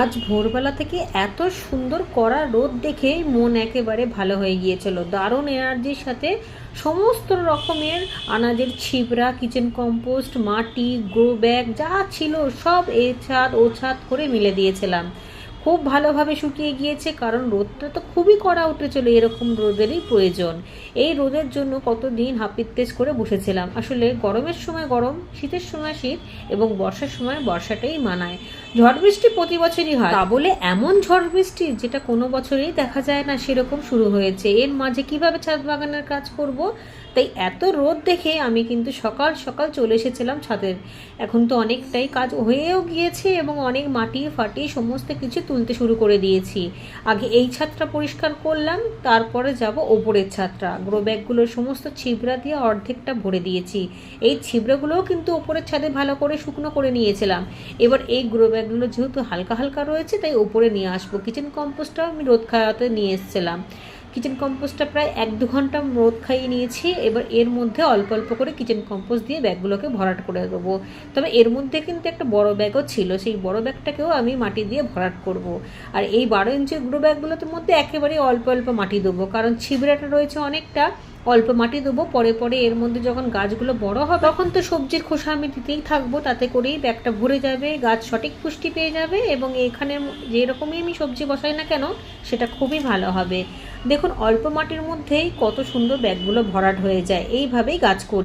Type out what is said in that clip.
আজ ভোরবেলা থেকে এত সুন্দর কড়া রোদ দেখে মন একেবারে ভালো হয়ে গিয়েছিল। দারুণ এনার্জির সাথে সমস্ত রকমের আনাজের ছিবড়া, কিচেন কম্পোস্ট, মাটি, গ্রো ব্যাগ যা ছিল সব এ ছাদ ও ছাদ করে মিলে দিয়েছিলাম। খুব ভালোভাবে শুকিয়ে গিয়েছে, কারণ রোদটা তো খুবই কড়া উঠেছিল। এরকম রোদেরই প্রয়োজন। এই রোদের জন্য কতদিন হাপিত্তেশ করে বসেছিলাম। আসলে গরমের সময় গরম, শীতের সময় শীত এবং বর্ষার সময় বর্ষাটাই মানায়। ঝড় বৃষ্টি প্রতি বছরই হয়, তা বলে এমন ঝড় বৃষ্টি যেটা কোনো বছরেই দেখা যায় না, সেরকম শুরু হয়েছে। এর মাঝে কিভাবে ছাদ বাগানের কাজ করব? তাই এত রোদ দেখে আমি কিন্তু সকাল সকাল চলে এসেছিলাম ছাদে। এখন তো অনেকটাই কাজ হয়েও গিয়েছে এবং অনেক মাটি ফাটি সমস্ত কিছু তুলতে শুরু করে দিয়েছি। আগে এই ছাদটা পরিষ্কার করলাম, তারপরে যাব ওপরের ছাদটা। গ্রো ব্যাগগুলোর সমস্ত ছিবড়া দিয়ে অর্ধেকটা ভরে দিয়েছি। এই ছিবড়াগুলোও কিন্তু ওপরের ছাদে ভালো করে শুকনো করে নিয়েছিলাম। এবার এই গ্রো ব্যাগগুলো যেহেতু হালকা হালকা রয়েছে, তাই ওপরে নিয়ে আসবো। কিচেন কম্পোস্টটাও আমি রোদ খাওয়াতে নিয়ে এসেছিলাম। কিচেন কম্পোস্টটা প্রায় 1-2 ঘন্টা রোদ খাইয়ে নিয়েছি। এবার এর মধ্যে অল্প অল্প করে কিচেন কম্পোস্ট দিয়ে ব্যাগগুলোকে ভরাট করে দেবো। তবে এর মধ্যে কিন্তু একটা বড় ব্যাগও ছিল, সেই বড় ব্যাগটাকেও আমি মাটি দিয়ে ভরাট করব। আর এই 12 ইঞ্চি গ্রো ব্যাগগুলোর মধ্যে একেবারে অল্প অল্প মাটি দেবো, কারণ ছিবড়াটা রয়েছে অনেকটা। অল্প মাটি দেবো, পরে পরে এর মধ্যে যখন গাছগুলো বড় হবে তখন তো সবজির খোসা আমি দিতেই থাকবো। তাতে করেই ব্যাগটা ভরে যাবে, গাছ সঠিক পুষ্টি পেয়ে যাবে এবং এখানে যেরকমই আমি সবজি বসাই না কেন সেটা খুবই ভালো হবে। দেখুন অল্প মাটির মধ্যেই কত সুন্দর ব্যাগগুলো ভরাট হয়ে যায়। এইভাবেই গাছ করি।